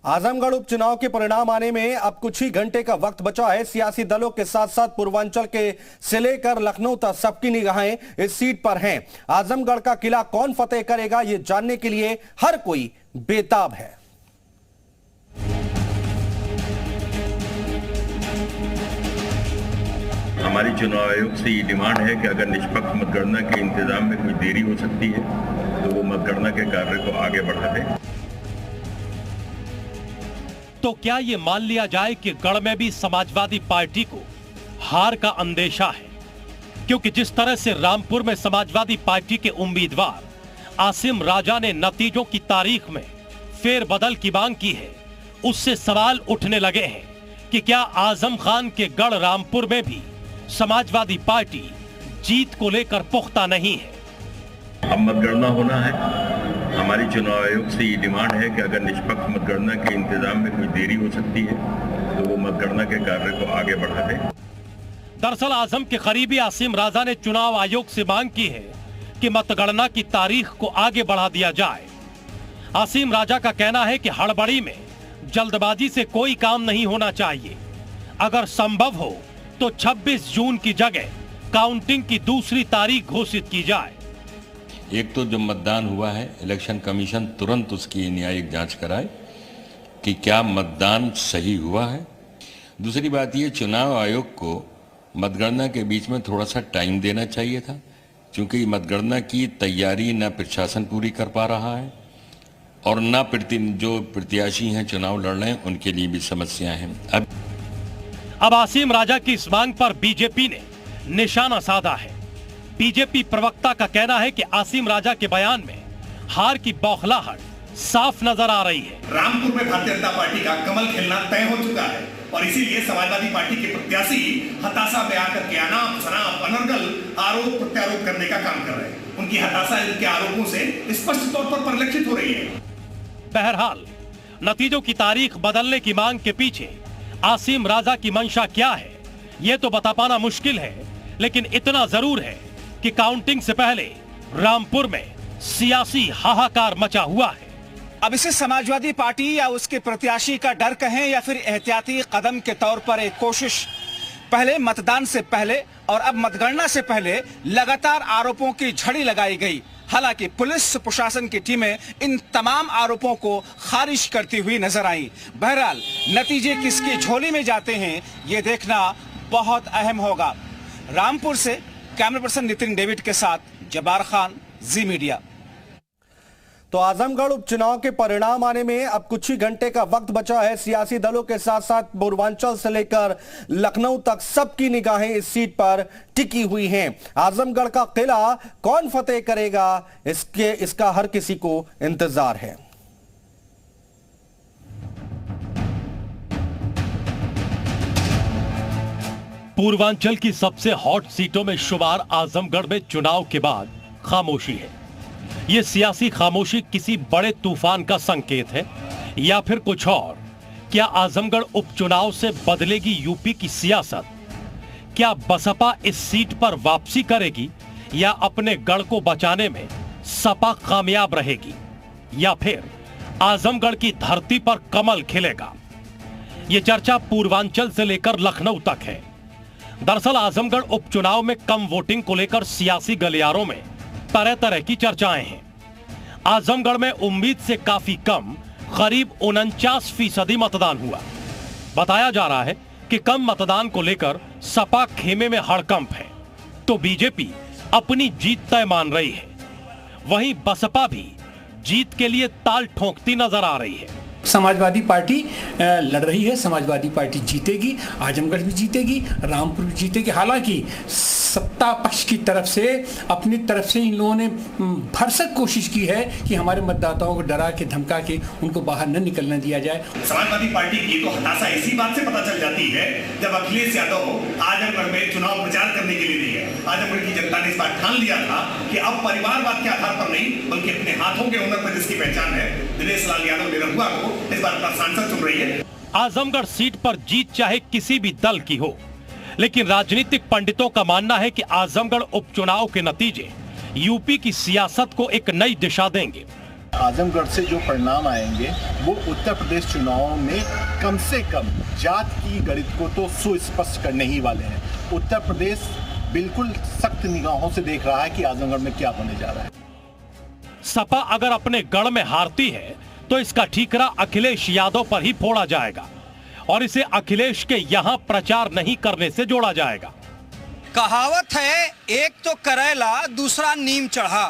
आजमगढ़ उपचुनाव के परिणाम आने में अब कुछ ही घंटे का वक्त बचा है। सियासी दलों के साथ साथ पूर्वांचल के से लेकर लखनऊ तक सबकी निगाहें इस सीट पर हैं। आजमगढ़ का किला कौन फतेह करेगा, ये जानने के लिए हर कोई बेताब है। हमारी चुनाव आयोग से ये डिमांड है कि अगर निष्पक्ष मतगणना के इंतजाम में कोई देरी हो सकती है तो वो मतगणना के कार्य को आगे बढ़ा दे। तो क्या ये मान लिया जाए कि गढ़ में भी समाजवादी पार्टी को हार का अंदेशा है? क्योंकि जिस तरह से रामपुर में समाजवादी पार्टी के उम्मीदवार आसिम राजा ने नतीजों की तारीख में फेरबदल की मांग की है, उससे सवाल उठने लगे हैं कि क्या आजम खान के गढ़ रामपुर में भी समाजवादी पार्टी जीत को लेकर पुख्ता नहीं है। अब मतगणना होना है। हमारी चुनाव आयोग से ये डिमांड है कि अगर निष्पक्ष मतगणना के इंतजाम में कोई देरी हो सकती है तो वो मतगणना के कार्य को आगे बढ़ा दे। दरअसल आजम के करीबी आसिम राजा ने चुनाव आयोग से मांग की है कि मतगणना की तारीख को आगे बढ़ा दिया जाए। आसिम राजा का कहना है कि हड़बड़ी में जल्दबाजी से कोई काम नहीं होना चाहिए। अगर संभव हो तो 26 जून की जगह काउंटिंग की दूसरी तारीख घोषित की जाए। एक तो जो मतदान हुआ है, इलेक्शन कमीशन तुरंत उसकी न्यायिक जांच कराए कि क्या मतदान सही हुआ है। दूसरी बात ये, चुनाव आयोग को मतगणना के बीच में थोड़ा सा टाइम देना चाहिए था, क्योंकि मतगणना की तैयारी न प्रशासन पूरी कर पा रहा है और न जो प्रत्याशी हैं चुनाव लड़ रहे हैं उनके लिए भी समस्याएं हैं। अब आसिम राजा की इस मांग पर बीजेपी ने निशाना साधा है। बीजेपी प्रवक्ता का कहना है कि आसिम राजा के बयान में हार की बौखलाहट साफ नजर आ रही है। रामपुर में भारतीय जनता पार्टी का कमल खिलना तय हो चुका है और इसीलिए समाजवादी पार्टी के प्रत्याशी हताशा में आकर के अनाप शनाप अनर्गल आरोप प्रत्यारोप करने का काम कर रहे हैं। उनकी हताशा इनके आरोपों से स्पष्ट तौर पर परिलक्षित हो रही है। बहरहाल नतीजों की तारीख बदलने की मांग के पीछे आसिम राजा की मंशा क्या है, यह तो बता पाना मुश्किल है, लेकिन इतना जरूर है कि काउंटिंग से पहले रामपुर में सियासी हाहाकार मचा हुआ है। अब इसे समाजवादी पार्टी या उसके प्रत्याशी का डर कहें या फिर एहतियाती कदम के तौर पर एक कोशिश। पहले मतदान से पहले और अब मतगणना से पहले लगातार आरोपों की झड़ी लगाई गई। हालांकि पुलिस प्रशासन की टीमें इन तमाम आरोपों को खारिज करती हुई नजर आई। बहरहाल नतीजे किसकी झोली में जाते हैं ये देखना बहुत अहम होगा। रामपुर से कैमरा पर्सन नितिन डेविड के साथ जब्बार खान, जी मीडिया। तो आजमगढ़ उपचुनाव के परिणाम आने में अब कुछ ही घंटे का वक्त बचा है। सियासी दलों के साथ साथ पूर्वांचल से लेकर लखनऊ तक सबकी निगाहें इस सीट पर टिकी हुई हैं। आजमगढ़ का किला कौन फतेह करेगा, इसका हर किसी को इंतजार है। पूर्वांचल की सबसे हॉट सीटों में शुमार आजमगढ़ में चुनाव के बाद खामोशी है। यह सियासी खामोशी किसी बड़े तूफान का संकेत है या फिर कुछ और? क्या आजमगढ़ उपचुनाव से बदलेगी यूपी की सियासत? क्या बसपा इस सीट पर वापसी करेगी या अपने गढ़ को बचाने में सपा कामयाब रहेगी, या फिर आजमगढ़ की धरती पर कमल खिलेगा? यह चर्चा पूर्वांचल से लेकर लखनऊ तक है। दरअसल आजमगढ़ उपचुनाव में कम वोटिंग को लेकर सियासी गलियारों में तरह तरह की चर्चाएं हैं। आजमगढ़ में उम्मीद से काफी कम, करीब 49% मतदान हुआ। बताया जा रहा है कि कम मतदान को लेकर सपा खेमे में हड़कंप है, तो बीजेपी अपनी जीत तय मान रही है। वहीं बसपा भी जीत के लिए ताल ठोंकती नजर आ रही है। समाजवादी पार्टी लड़ रही है, समाजवादी पार्टी जीतेगी, आजमगढ़ भी जीतेगी, रामपुर भी जीतेगी। हालांकि सत्ता पक्ष की तरफ से अपनी तरफ से इन लोगों ने भरसक कोशिश की है कि हमारे मतदाताओं को डरा के धमका के उनको बाहर न निकलने दिया जाए। समाजवादी पार्टी की तो हताशा इसी बात से पता चल जाती है जब अखिलेश यादव आजमगढ़ में चुनाव प्रचार करने के लिए नहीं है। आजमगढ़ की जनता ने इस बार ठान लिया था कि अब परिवारवाद के आधार पर नहीं बल्कि अपने हाथों के हुनर पर जिसकी पहचान है, दिनेश लाल यादव निरहुआ को इस बार अपना सांसद चुन रही है। आजमगढ़ सीट पर जीत चाहे किसी भी दल की हो, लेकिन राजनीतिक पंडितों का मानना है कि आजमगढ़ उपचुनाव के नतीजे यूपी की सियासत को एक नई दिशा देंगे। आजमगढ़ से जो परिणाम आएंगे वो उत्तर प्रदेश चुनावों में कम से कम जात की गणित को तो सुस्पष्ट करने ही वाले हैं। उत्तर प्रदेश बिल्कुल सख्त निगाहों से देख रहा है कि आजमगढ़ में क्या होने जा रहा है। सपा अगर अपने गढ़ में हारती है तो इसका ठीकरा अखिलेश यादव पर ही फोड़ा जाएगा और इसे अखिलेश के यहां प्रचार नहीं करने से जोड़ा जाएगा। कहावत है, एक तो करेला दूसरा नीम चढ़ा।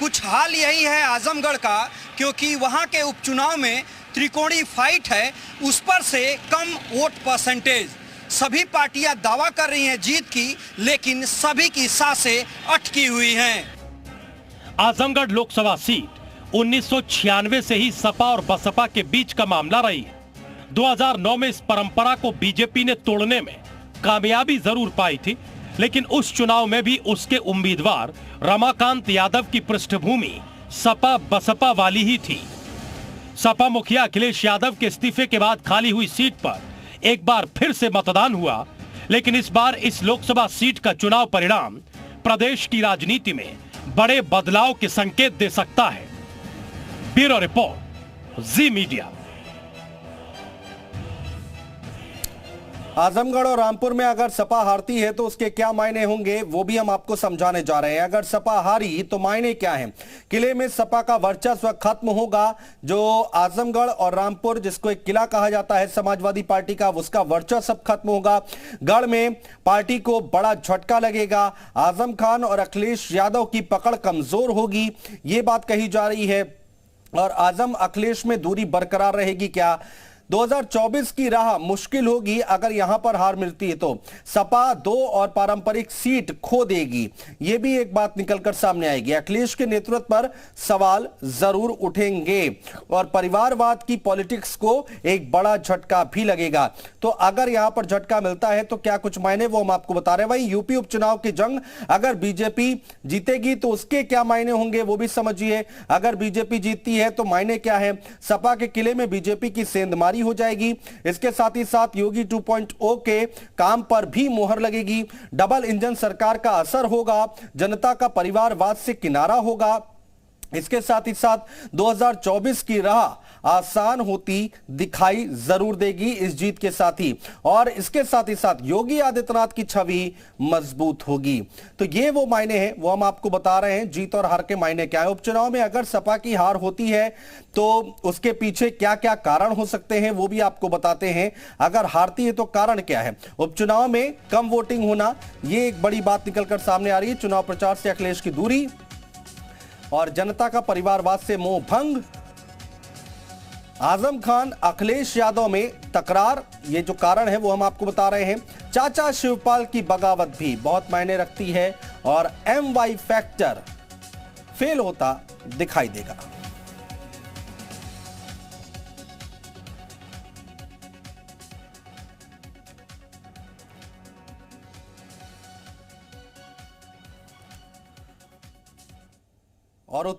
कुछ हाल यही है आजमगढ़ का, क्योंकि वहां के उपचुनाव में त्रिकोणीय फाइट है, उस पर से कम वोट परसेंटेज। सभी पार्टियां दावा कर रही हैं जीत की, लेकिन सभी की सांसें अटकी हुई हैं। आजमगढ़ लोकसभा सीट 1996 से ही सपा और बसपा के बीच का मामला रही है। 2009 में इस परंपरा को बीजेपी ने तोड़ने में कामयाबी जरूर पाई थी, लेकिन उस चुनाव में भी उसके उम्मीदवार रमाकांत यादव की पृष्ठभूमि सपा बसपा वाली ही थी। सपा मुखिया अखिलेश यादव के इस्तीफे के बाद खाली हुई सीट पर एक बार फिर से मतदान हुआ, लेकिन इस बार इस लोकसभा सीट का चुनाव परिणाम प्रदेश की राजनीति में बड़े बदलाव के संकेत दे सकता है। ब्यूरो रिपोर्ट, जी मीडिया। आजमगढ़ और रामपुर में अगर सपा हारती है तो उसके क्या मायने होंगे वो भी हम आपको समझाने जा रहे हैं। अगर सपा हारी तो मायने क्या हैं? किले में सपा का वर्चस्व खत्म होगा। जो आजमगढ़ और रामपुर, जिसको एक किला कहा जाता है समाजवादी पार्टी का, उसका वर्चस्व खत्म होगा। गढ़ में पार्टी को बड़ा झटका लगेगा। आजम खान और अखिलेश यादव की पकड़ कमजोर होगी, ये बात कही जा रही है। और आजम अखिलेश में दूरी बरकरार रहेगी क्या? 2024 की राह मुश्किल होगी अगर यहां पर हार मिलती है तो। सपा 2 और पारंपरिक सीट खो देगी, यह भी एक बात निकलकर सामने आएगी। अखिलेश के नेतृत्व पर सवाल जरूर उठेंगे और परिवारवाद की पॉलिटिक्स को एक बड़ा झटका भी लगेगा। तो अगर यहां पर झटका मिलता है तो क्या कुछ मायने, वो हम आपको बता रहे हैं। वहीं यूपी उपचुनाव की जंग, अगर बीजेपी जीतेगी तो उसके क्या मायने होंगे वो भी समझिए। अगर बीजेपी जीतती है तो मायने क्या है? सपा के किले में बीजेपी की सेंधमारी हो जाएगी। इसके साथ ही साथ योगी 2.0 के काम पर भी मोहर लगेगी। डबल इंजन सरकार का असर होगा। जनता का परिवारवाद से किनारा होगा। इसके साथ ही साथ 2024 की राह आसान होती दिखाई जरूर देगी इस जीत के साथ ही। और इसके साथ ही साथ योगी आदित्यनाथ की छवि मजबूत होगी। तो ये वो मायने हैं, वो हम आपको बता रहे हैं। जीत और हार के मायने क्या है। उपचुनाव में अगर सपा की हार होती है तो उसके पीछे क्या क्या कारण हो सकते हैं वो भी आपको बताते हैं। अगर हारती है तो कारण क्या है? उपचुनाव में कम वोटिंग होना, ये एक बड़ी बात निकलकर सामने आ रही है। चुनाव प्रचार से अखिलेश की दूरी और जनता का परिवारवाद से मोह भंग। आजम खान अखिलेश यादव में तकरार, ये जो कारण है वो हम आपको बता रहे हैं। चाचा शिवपाल की बगावत भी बहुत मायने रखती है और MY फैक्टर फेल होता दिखाई देगा। और